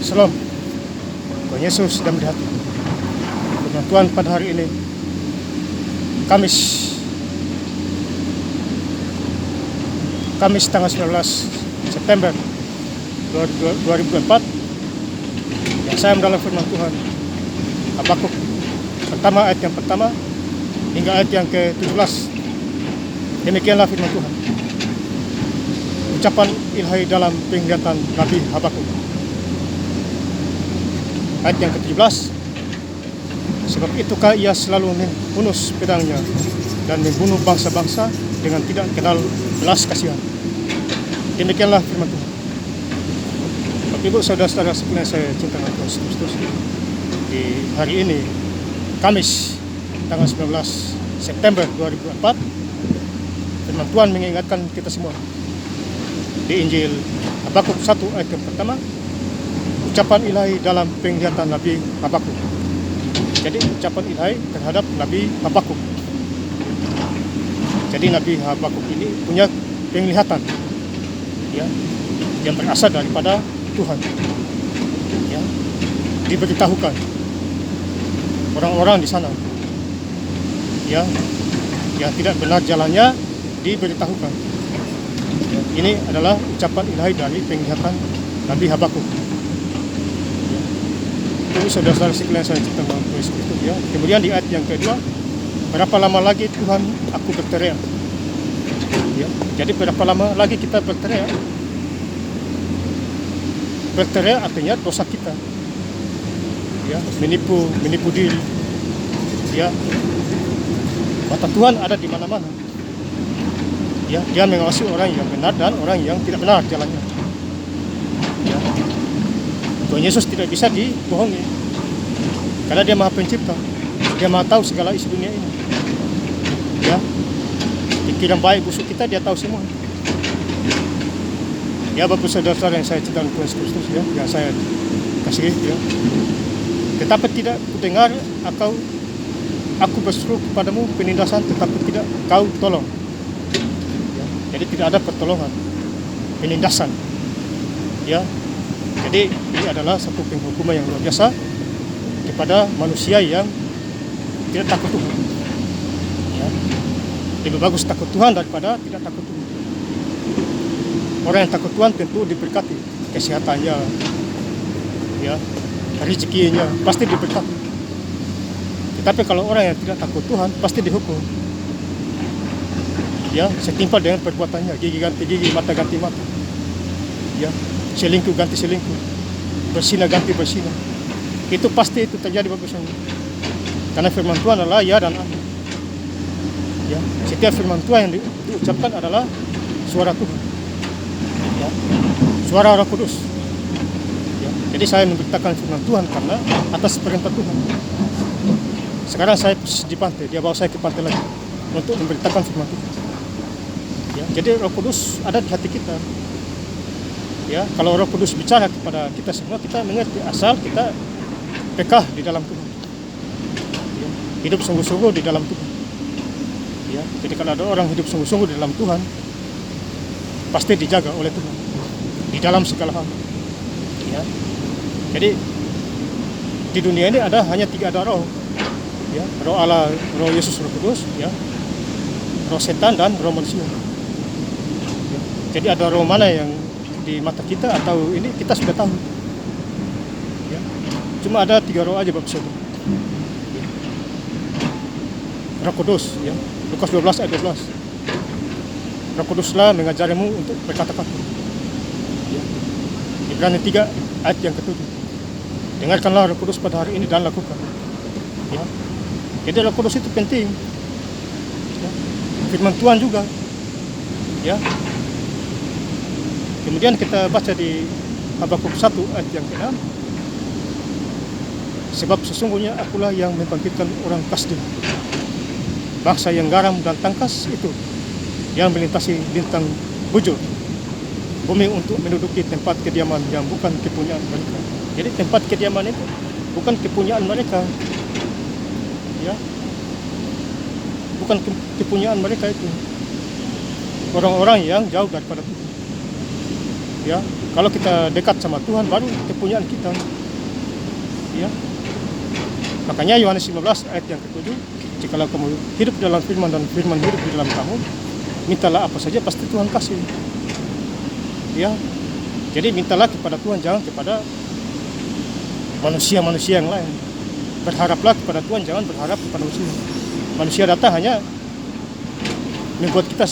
Shalom, Tuhan Yesus sudah melihat firman Tuhan pada hari ini, Kamis tanggal 19 September 2024. Yang saya mendalam firman Tuhan Habakuk pertama, ayat yang pertama hingga ayat yang ke-17. Demikianlah firman Tuhan, ucapan ilahi dalam penglihatan Nabi Habakuk. Ayat yang ke-17, sebab itukah ia selalu menghunus pedangnya dan membunuh bangsa-bangsa dengan tidak kenal belas kasihan. Demikianlah firman Tuhan. Bapak Ibu saudara-saudara sekalian saya cintakan Tuhan Yesus Kristus, di hari ini Kamis tanggal 19 September 2024, firman Tuhan mengingatkan kita semua di Injil Habakuk 1 ayat yang pertama, ucapan ilahi dalam penglihatan Nabi Habakuk. Jadi ucapan ilahi terhadap Nabi Habakuk. Jadi Nabi Habakuk ini punya penglihatan, ya, yang berasal daripada Tuhan, ya, diberitahukan orang-orang di sana, ya, yang tidak benar jalannya diberitahukan. Ini adalah ucapan ilahi dari penglihatan Nabi Habakuk. Itu saudara-saudara sekalian saya cintakan Tuhan Yesus Kristus, ya. Kemudian di ayat yang kedua, berapa lama lagi Tuhan aku berteriak? Ya, jadi berapa lama lagi kita berteriak? Berteriak artinya dosa kita, ya, menipu diri, ya. Mata Tuhan ada di mana-mana, ya. Dia mengawasi orang yang benar dan orang yang tidak benar jalannya, ya. Tuhan Yesus tidak bisa dibohongi, karena Dia Maha Pencipta. Dia Maha tahu segala isi dunia ini, ya. Pikiran baik busuk kita Dia tahu semua. Ya, Bapak saudara-saudara yang saya cintai Tuhan Yesus Kristus, ya, yang saya kasih, ya. Tetapi tidak kudengar atau aku berseru kepadamu penindasan, tetapi tidak kau tolong, ya. Jadi tidak ada pertolongan, penindasan, ya. Jadi ini adalah satu penghukuman yang luar biasa kepada manusia yang tidak takut Tuhan, ya. Lebih bagus takut Tuhan daripada tidak takut Tuhan. Orang yang takut Tuhan tentu diberkati kesehatannya, ya, rezekinya pasti diberkati. Tetapi kalau orang yang tidak takut Tuhan pasti dihukum, ya, setimpal dengan perbuatannya, gigi ganti gigi, mata ganti mata, ya, selingkuh ganti selingkuh, bersinah ganti bersinah. Itu pasti itu terjadi, Bapak Ibu. Karena firman Tuhan adalah ya dan amin, ya. Setiap firman Tuhan yang diucapkan adalah suara Tuhan, ya, suara Roh Kudus, ya. Jadi saya memberitakan firman Tuhan karena atas perintah Tuhan. Sekarang saya di pantai, Dia bawa saya ke pantai lagi untuk memberitakan firman Tuhan, ya. Jadi Roh Kudus ada di hati kita, ya. Kalau Roh Kudus bicara kepada kita semua, kita mengerti asal kita pekah di dalam Tuhan, ya. Hidup sungguh-sungguh di dalam Tuhan, ya. Jadi kalau ada orang hidup sungguh-sungguh di dalam Tuhan, pasti dijaga oleh Tuhan di dalam segala hal, ya. Jadi di dunia ini hanya tiga roh, ya, roh Allah, roh Yesus, Roh Kudus, ya, roh setan dan roh manusia, ya. Jadi ada roh mana yang di mata kita atau ini kita sudah tahu, ya. Cuma ada tiga roh aja, Bapak Saudara, ya. Roh Kudus, ya, Lukas 12 ayat 12, Roh Kuduslah mengajarimu untuk berkata-kata, ya. Ibrani 3 ayat yang ke-7, dengarkanlah Roh Kudus pada hari ini dan lakukan, ya. Jadi Roh Kudus itu penting, ya. Firman Tuhan juga, ya. Kemudian kita baca di Habakuk 1 ayat yang ke-6, sebab sesungguhnya akulah yang membangkitkan orang Kasdim, bangsa yang garam dan tangkas itu, yang melintasi lintang bujur bumi untuk menduduki tempat kediaman yang bukan kepunyaan mereka. Jadi tempat kediaman itu bukan kepunyaan mereka, ya, bukan kepunyaan mereka itu. Orang-orang yang jauh daripada Tuhan, ya, Kalau kita dekat sama Tuhan, baru kepunyaan kita. Ya. Makanya Yohanes 15 ayat yang ke-7, jikalau kamu hidup dalam firman dan firman hidup di dalam kamu, mintalah apa saja pasti Tuhan kasih. Ya. Jadi mintalah kepada Tuhan, jangan kepada manusia-manusia yang lain. Berharaplah kepada Tuhan, jangan berharap kepada manusia. Manusia datang hanya membuat kita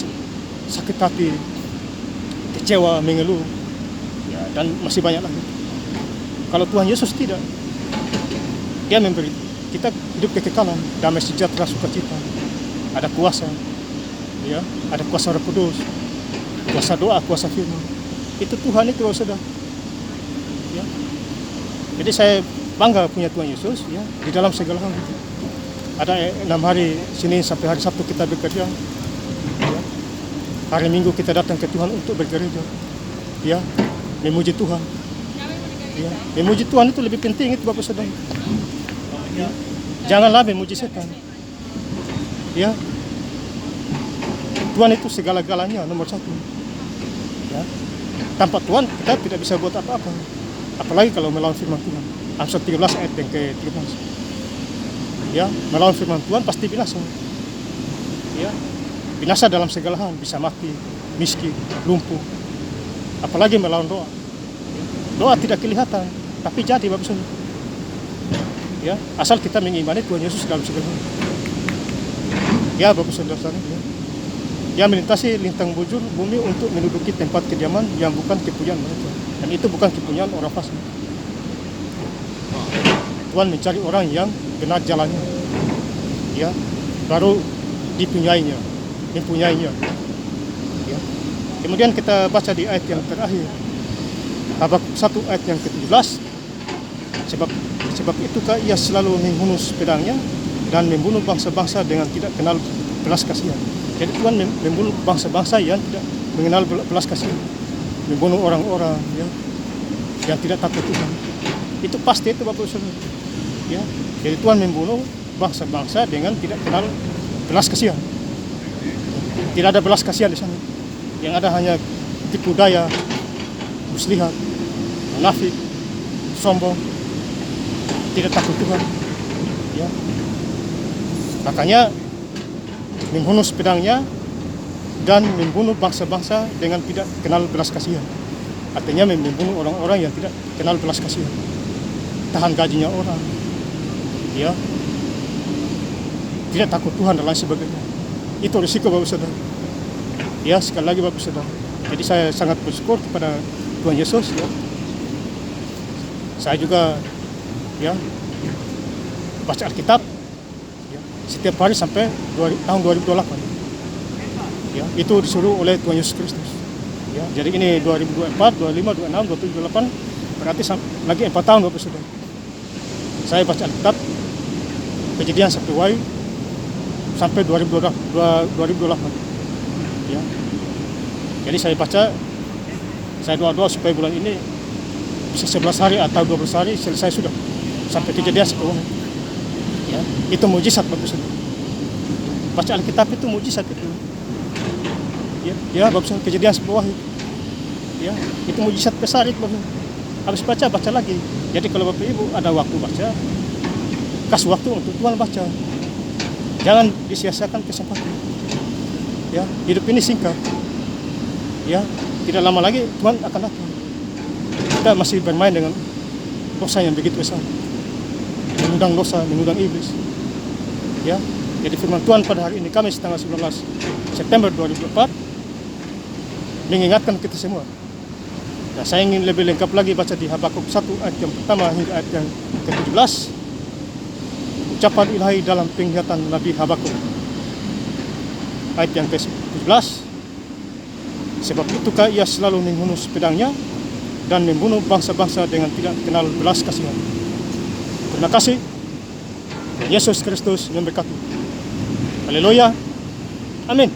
sakit hati, kecewa, mengeluh, ya, dan masih banyak lagi. Kalau Tuhan Yesus tidak, Dia memberi kita hidup kekekalan, damai sejahtera, sukacita, ada kuasa, ya, ada kuasa Roh Kudus, kuasa doa, kuasa firman. Itu Tuhan itu, saudara. Ya. Jadi saya bangga punya Tuhan Yesus, ya, di dalam segala hal. Ada 6 hari Senin sampai hari Sabtu kita bekerja. Ya. Hari Minggu kita datang ke Tuhan untuk bergereja. Ya, memuji Tuhan. Ya. Memuji Tuhan itu lebih penting itu Bapak Saudara. Ya. Janganlah memuji setan. Ya. Tuhan itu segala-galanya, nomor 1. Ya. Tanpa Tuhan kita tidak bisa buat apa-apa. Apalagi kalau melawan firman Tuhan. Amsal 13 ayat yang ke-13. Ya, melawan firman Tuhan pasti binasa. Ya. Binasa dalam segala hal, bisa mati, miskin, lumpuh. Apalagi melawan doa. Doa tidak kelihatan, tapi jadi Bapak Saudara. Ya, asal kita mengimani Tuhan Yesus dalam segala hal. Ya, Bapak Saudara, ya. Dia melintasi lintang bujur bumi untuk menduduki tempat kediaman yang bukan kepunyaan mereka. Dan itu bukan kepunyaan orang fasik. Tuhan mencari orang yang benar jalannya. Ya, baru dipunyainya, mempunyainya. Ya. Kemudian kita baca di ayat yang terakhir. Habakuk 1 ayat yang ke-17. Sebab itukah ia selalu menghunus pedangnya dan membunuh bangsa-bangsa dengan tidak kenal belas kasihan. Jadi Tuhan membunuh bangsa-bangsa yang tidak mengenal belas kasihan, membunuh orang-orang, ya, yang tidak takut Tuhan. Itu pasti itu Bapak Saudara. Ya, jadi Tuhan membunuh bangsa-bangsa dengan tidak kenal belas kasihan. Tidak ada belas kasihan di sana. Yang ada hanya tipu daya, muslihat, munafik, sombong, tidak takut Tuhan. Ya. Makanya menghunus pedangnya dan membunuh bangsa-bangsa dengan tidak kenal belas kasihan. Artinya membunuh orang-orang yang tidak kenal belas kasihan. Tahan gajinya orang. Ya. Tidak takut Tuhan dan lain sebagainya. Itu risiko Bapak Saudara. Ya, sekali lagi Bapak Saudara. Jadi saya sangat bersyukur kepada Tuhan Yesus, ya. Saya juga, ya, baca Alkitab, ya, setiap hari sampai tahun 2028. Ya, itu disuruh oleh Tuhan Yesus Kristus. Ya, jadi ini 2024, 25, 26, 27, 28, berarti lagi 4 tahun Bapak Saudara. Saya baca Alkitab, Kejadian sampai Wahyu sampai 2028. Ya. Jadi saya baca, saya doa-doa supaya bulan ini bisa 11 hari atau 12 hari selesai sudah sampai Kejadian sampai Wahyu. Ya, itu mujizat Bapak Saudara. Baca Alkitab itu mujizat itu. Ya, Bapak Saudara, Kejadian sampai Wahyu. Ya, itu mujizat besar itu Bapak Saudara. Habis baca lagi. Jadi kalau Bapak Ibu ada waktu baca, kasih waktu untuk Tuhan baca. Jangan disia-siakan kesempatan. Ya, hidup ini singkat. Ya, tidak lama lagi Tuhan akan datang. Kita masih bermain dengan dosa yang begitu besar. Mengundang dosa, mengundang iblis. Ya, jadi firman Tuhan pada hari ini Kamis tanggal 19 September 2024 mengingatkan kita semua. Nah, saya ingin lebih lengkap lagi baca di Habakuk 1 ayat yang pertama hingga ayat yang ke-17. Ucapan ilahi dalam penglihatan Nabi Habakuk. Ayat yang ke-17. Sebab itukah ia selalu menghunus pedangnya dan membunuh bangsa-bangsa dengan tidak kenal belas kasihan. Terima kasih. Yesus Kristus memberkati. Haleluya. Amin.